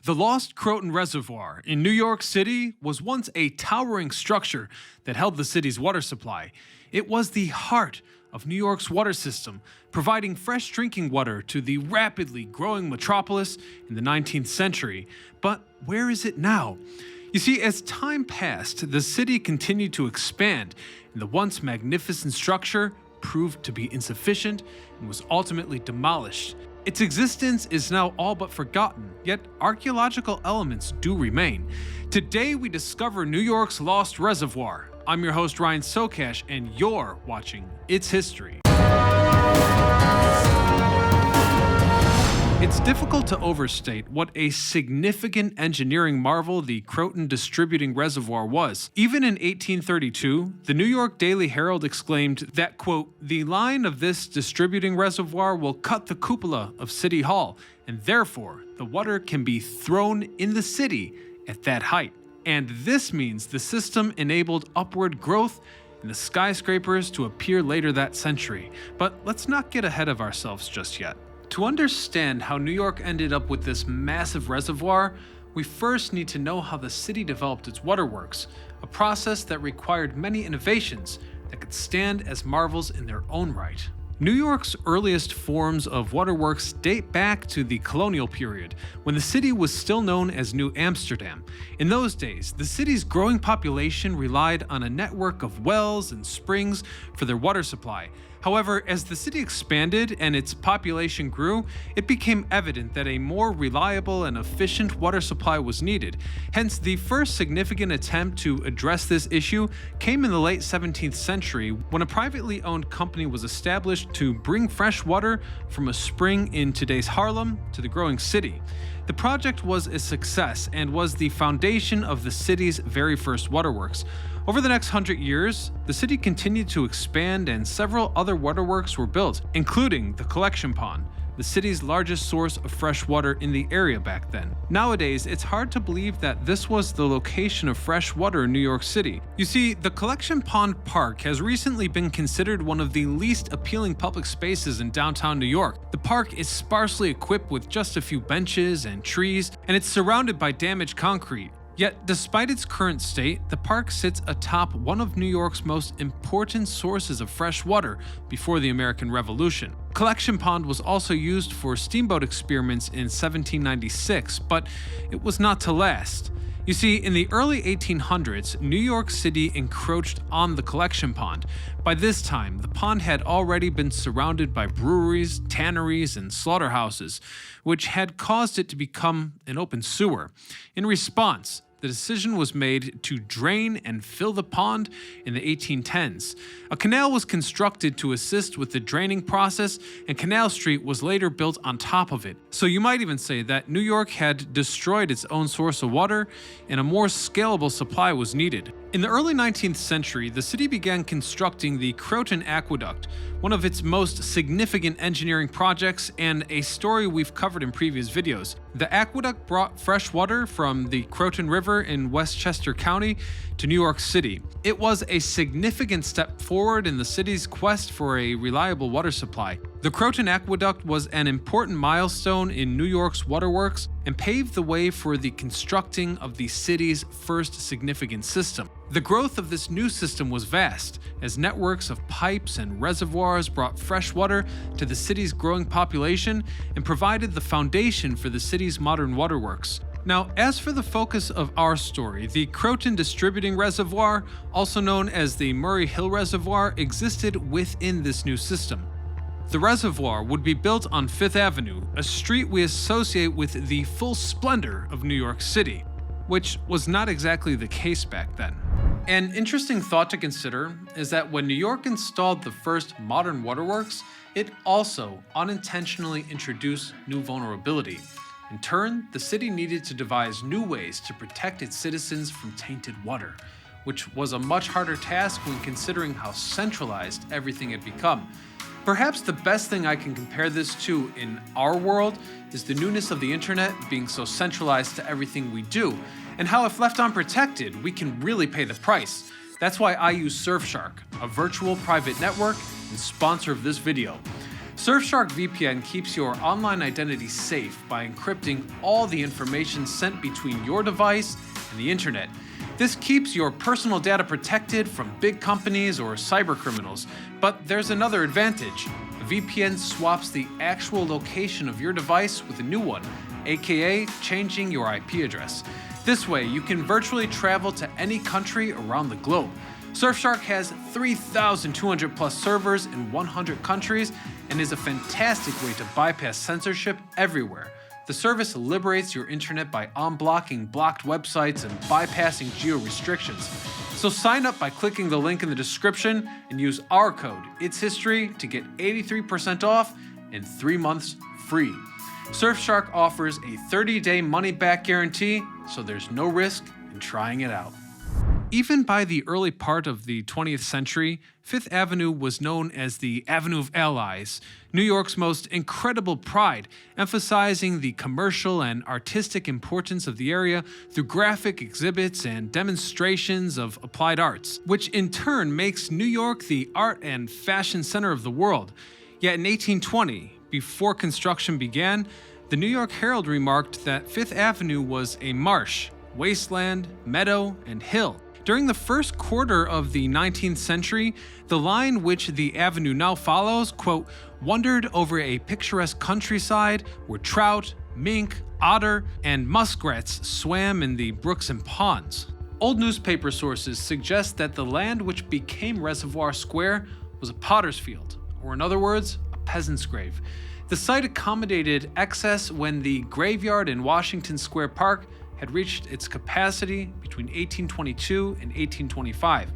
The lost Croton Reservoir in New York City was once a towering structure that held the city's water supply. It was the heart of New York's water system, providing fresh drinking water to the rapidly growing metropolis in the 19th century. But where is it now? You see, as time passed, the city continued to expand, and the once magnificent structure proved to be insufficient and was ultimately demolished. Its existence is now all but forgotten, yet archaeological elements do remain. Today we discover New York's lost reservoir. I'm your host Ryan Sokash, and you're watching It's History. It's difficult to overstate what a significant engineering marvel the Croton Distributing Reservoir was. Even in 1832, the New York Daily Herald exclaimed that, quote, "The line of this distributing reservoir will cut the cupola of City Hall, and therefore the water can be thrown in the city at that height." And this means the system enabled upward growth and the skyscrapers to appear later that century. But let's not get ahead of ourselves just yet. To understand how New York ended up with this massive reservoir, we first need to know how the city developed its waterworks, a process that required many innovations that could stand as marvels in their own right. New York's earliest forms of waterworks date back to the colonial period, when the city was still known as New Amsterdam. In those days, the city's growing population relied on a network of wells and springs for their water supply. However, as the city expanded and its population grew, it became evident that a more reliable and efficient water supply was needed. Hence, the first significant attempt to address this issue came in the late 17th century when a privately owned company was established to bring fresh water from a spring in today's Harlem to the growing city. The project was a success and was the foundation of the city's very first waterworks. Over the next 100 years, the city continued to expand and several other waterworks were built, including the collection pond, the city's largest source of fresh water in the area back then. Nowadays, it's hard to believe that this was the location of fresh water in New York City. You see, the Collection Pond Park has recently been considered one of the least appealing public spaces in downtown New York. The park is sparsely equipped with just a few benches and trees, and it's surrounded by damaged concrete. Yet, despite its current state, the park sits atop one of New York's most important sources of fresh water before the American Revolution. Collection Pond was also used for steamboat experiments in 1796, but it was not to last. You see, in the early 1800s, New York City encroached on the collection pond. By this time, the pond had already been surrounded by breweries, tanneries, and slaughterhouses, which had caused it to become an open sewer. In response, the decision was made to drain and fill the pond in the 1810s. A canal was constructed to assist with the draining process, and Canal Street was later built on top of it. So you might even say that New York had destroyed its own source of water, and a more scalable supply was needed. In the early 19th century, the city began constructing the Croton Aqueduct, one of its most significant engineering projects and a story we've covered in previous videos. The aqueduct brought fresh water from the Croton River in Westchester County to New York City. It was a significant step forward in the city's quest for a reliable water supply. The Croton Aqueduct was an important milestone in New York's waterworks and paved the way for the constructing of the city's first significant system. The growth of this new system was vast, as networks of pipes and reservoirs brought fresh water to the city's growing population and provided the foundation for the city's modern waterworks. Now, as for the focus of our story, the Croton Distributing Reservoir, also known as the Murray Hill Reservoir, existed within this new system. The reservoir would be built on Fifth Avenue, a street we associate with the full splendor of New York City, which was not exactly the case back then. An interesting thought to consider is that when New York installed the first modern waterworks, it also unintentionally introduced new vulnerability. In turn, the city needed to devise new ways to protect its citizens from tainted water, which was a much harder task when considering how centralized everything had become. Perhaps the best thing I can compare this to in our world is the newness of the internet being so centralized to everything we do, and how if left unprotected, we can really pay the price. That's why I use Surfshark, a virtual private network and sponsor of this video. Surfshark VPN keeps your online identity safe by encrypting all the information sent between your device and the internet. This keeps your personal data protected from big companies or cybercriminals. But there's another advantage. A VPN swaps the actual location of your device with a new one, aka changing your IP address. This way, you can virtually travel to any country around the globe. Surfshark has 3,200 plus servers in 100 countries and is a fantastic way to bypass censorship everywhere. The service liberates your internet by unblocking blocked websites and bypassing geo-restrictions. So sign up by clicking the link in the description and use our code, It's History, to get 83% off and 3 months free. Surfshark offers a 30-day money-back guarantee, so there's no risk in trying it out. Even by the early part of the 20th century, Fifth Avenue was known as the Avenue of Allies, New York's most incredible pride, emphasizing the commercial and artistic importance of the area through graphic exhibits and demonstrations of applied arts, which in turn makes New York the art and fashion center of the world. Yet in 1820, before construction began, the New York Herald remarked that Fifth Avenue was a marsh, wasteland, meadow, and hill. During the first quarter of the 19th century, the line which the avenue now follows, quote, wandered over a picturesque countryside where trout, mink, otter, and muskrats swam in the brooks and ponds. Old newspaper sources suggest that the land which became Reservoir Square was a potter's field, or in other words, a peasant's grave. The site accommodated excess when the graveyard in Washington Square Park had reached its capacity between 1822 and 1825.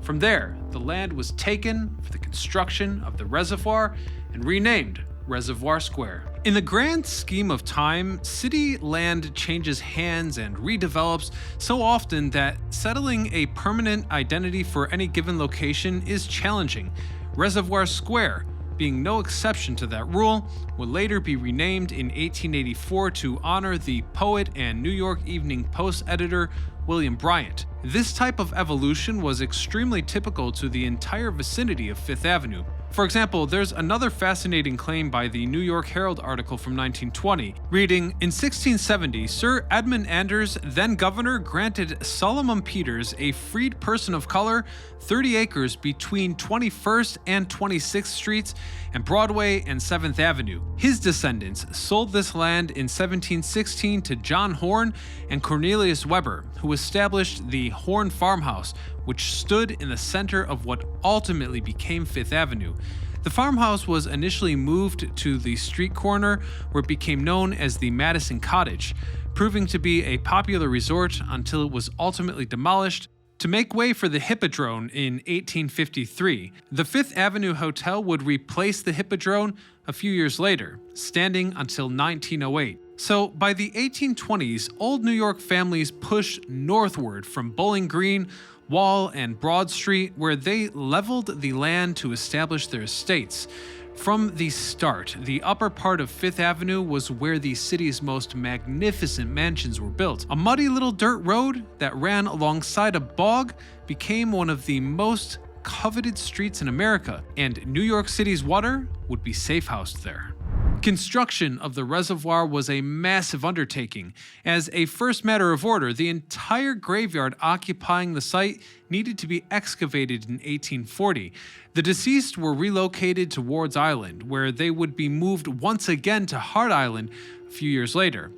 From there, the land was taken for the construction of the reservoir and renamed Reservoir Square. In the grand scheme of time, city land changes hands and redevelops so often that settling a permanent identity for any given location is challenging. Reservoir Square, being no exception to that rule, would later be renamed in 1884 to honor the poet and New York Evening Post editor William Bryant. This type of evolution was extremely typical to the entire vicinity of Fifth Avenue. For example, there's another fascinating claim by the New York Herald article from 1920, reading, in 1670, Sir Edmund Andros, then governor, granted Solomon Peters, a freed person of color, 30 acres between 21st and 26th Streets and Broadway and 7th Avenue. His descendants sold this land in 1716 to John Horne and Cornelius Weber, who established the Horne Farmhouse, which stood in the center of what ultimately became Fifth Avenue. The farmhouse was initially moved to the street corner where it became known as the Madison Cottage, proving to be a popular resort until it was ultimately demolished to make way for the Hippodrome in 1853. The Fifth Avenue Hotel would replace the Hippodrome a few years later, standing until 1908. So by the 1820s, old New York families pushed northward from Bowling Green, Wall, and Broad Street, where they leveled the land to establish their estates. From the start, the upper part of Fifth Avenue was where the city's most magnificent mansions were built. A muddy little dirt road that ran alongside a bog became one of the most coveted streets in America, and New York City's water would be safe-housed there. Construction of the reservoir was a massive undertaking. As a first matter of order, the entire graveyard occupying the site needed to be excavated in 1840. The deceased were relocated to Ward's Island, where they would be moved once again to Hart Island a few years later.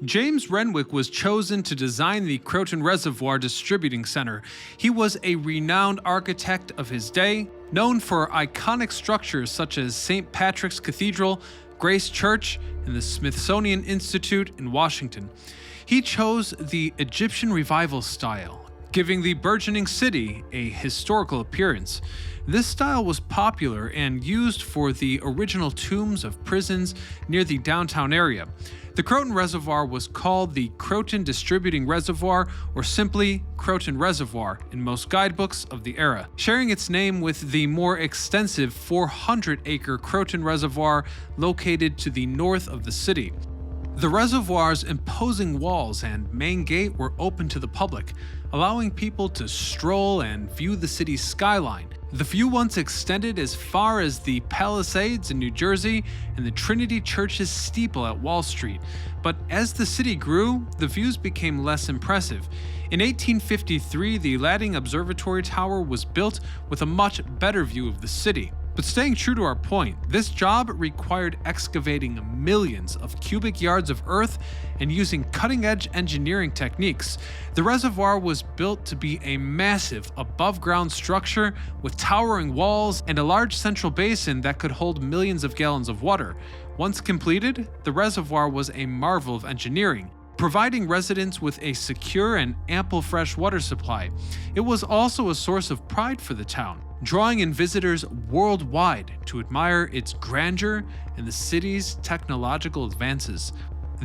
James Renwick was chosen to design the Croton Reservoir Distributing Center. He was a renowned architect of his day, known for iconic structures such as St. Patrick's Cathedral, Grace Church, and the Smithsonian Institute in Washington. He chose the Egyptian Revival style, giving the burgeoning city a historical appearance. This style was popular and used for the original tombs of prisons near the downtown area. The Croton Reservoir was called the Croton Distributing Reservoir, or simply Croton Reservoir in most guidebooks of the era, sharing its name with the more extensive 400-acre Croton Reservoir located to the north of the city. The reservoir's imposing walls and main gate were open to the public, allowing people to stroll and view the city's skyline. The view once extended as far as the Palisades in New Jersey and the Trinity Church's steeple at Wall Street. But as the city grew, the views became less impressive. In 1853, the Ladding Observatory Tower was built with a much better view of the city. But staying true to our point, this job required excavating millions of cubic yards of earth and using cutting-edge engineering techniques. The reservoir was built to be a massive above-ground structure with towering walls and a large central basin that could hold millions of gallons of water. Once completed, the reservoir was a marvel of engineering, providing residents with a secure and ample fresh water supply. It was also a source of pride for the town, drawing in visitors worldwide to admire its grandeur and the city's technological advances.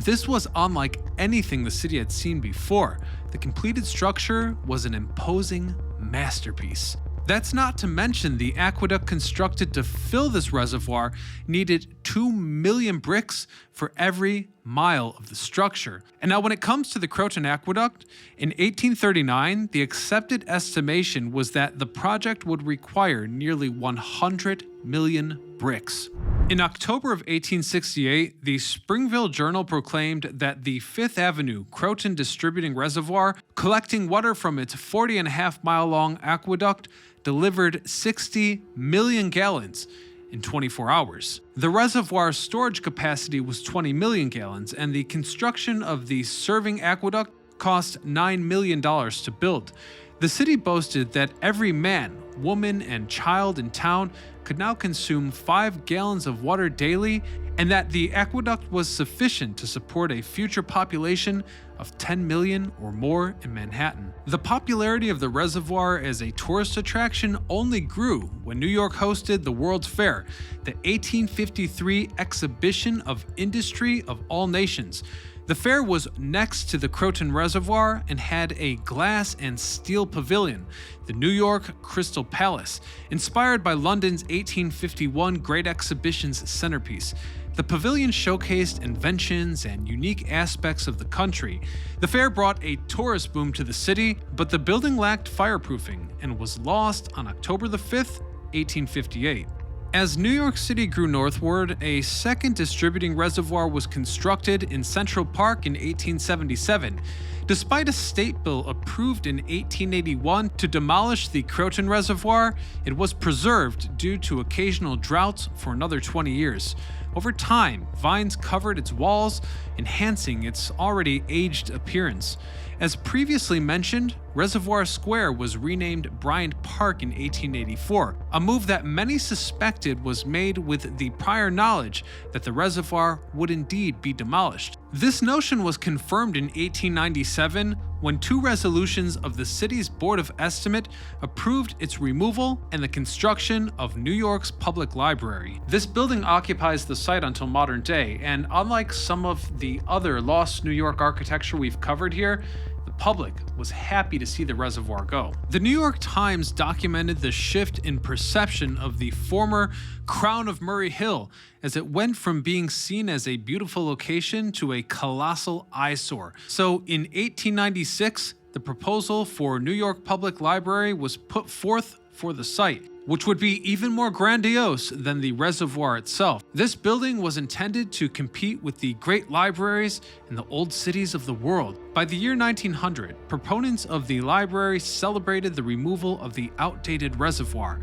This was unlike anything the city had seen before. The completed structure was an imposing masterpiece. That's not to mention the aqueduct constructed to fill this reservoir needed 2 million bricks for every mile of the structure. And now when it comes to the Croton Aqueduct, in 1839, the accepted estimation was that the project would require nearly 100 million bricks. In October of 1868, the Springville Journal proclaimed that the 5th Avenue Croton Distributing Reservoir, collecting water from its 40.5-mile-long aqueduct, delivered 60 million gallons in 24 hours. The reservoir's storage capacity was 20 million gallons, and the construction of the serving aqueduct cost $9 million to build. The city boasted that every man, woman, and child in town could now consume 5 gallons of water daily, and that the aqueduct was sufficient to support a future population of 10 million or more in Manhattan. The popularity of the reservoir as a tourist attraction only grew when New York hosted the World's Fair, the 1853 exhibition of industry of all nations. The fair was next to the Croton Reservoir and had a glass and steel pavilion, the New York Crystal Palace, inspired by London's 1851 Great Exhibition's centerpiece. The pavilion showcased inventions and unique aspects of the country. The fair brought a tourist boom to the city, but the building lacked fireproofing and was lost on October 5th, 1858. As New York City grew northward, a second distributing reservoir was constructed in Central Park in 1877. Despite a state bill approved in 1881 to demolish the Croton Reservoir, it was preserved due to occasional droughts for another 20 years. Over time, vines covered its walls, enhancing its already aged appearance. As previously mentioned, Reservoir Square was renamed Bryant Park in 1884, a move that many suspected was made with the prior knowledge that the reservoir would indeed be demolished. This notion was confirmed in 1897 when 2 resolutions of the city's Board of Estimate approved its removal and the construction of New York's public library. This building occupies the site until modern day, and unlike some of the other lost New York architecture we've covered here, the public was happy to see the reservoir go. The New York Times documented the shift in perception of the former Crown of Murray Hill as it went from being seen as a beautiful location to a colossal eyesore. So in 1896, the proposal for New York Public Library was put forth for the site, which would be even more grandiose than the reservoir itself. This building was intended to compete with the great libraries in the old cities of the world. By the year 1900, proponents of the library celebrated the removal of the outdated reservoir.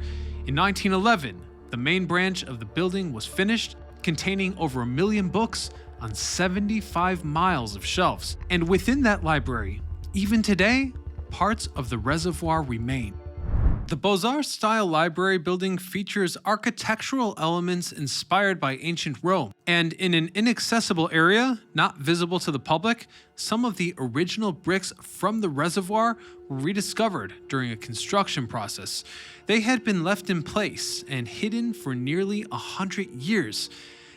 In 1911, the main branch of the building was finished, containing over 1 million books on 75 miles of shelves. And within that library, even today, parts of the reservoir remain. The Beaux-Arts style library building features architectural elements inspired by ancient Rome, and in an inaccessible area, not visible to the public, some of the original bricks from the reservoir were rediscovered during a construction process. They had been left in place and hidden for nearly 100 years.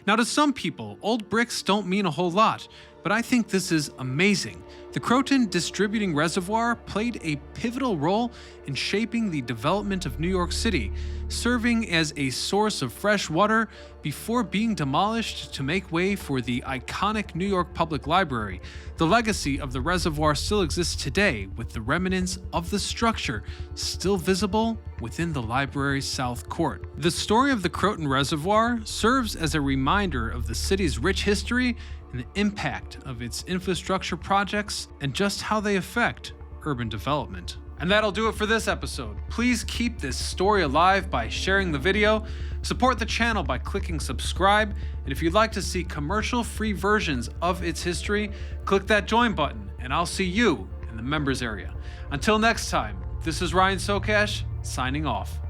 Now, to some people, old bricks don't mean a whole lot, but I think this is amazing. The Croton Distributing Reservoir played a pivotal role in shaping the development of New York City, serving as a source of fresh water before being demolished to make way for the iconic New York Public Library. The legacy of the reservoir still exists today, with the remnants of the structure still visible within the library's South Court. The story of the Croton Reservoir serves as a reminder of the city's rich history and the impact of its infrastructure projects and just how they affect urban development. And that'll do it for this episode. Please keep this story alive by sharing the video, support the channel by clicking subscribe, and if you'd like to see commercial-free versions of its history, click that join button, and I'll see you in the members area. Until next time, this is Ryan Socash, signing off.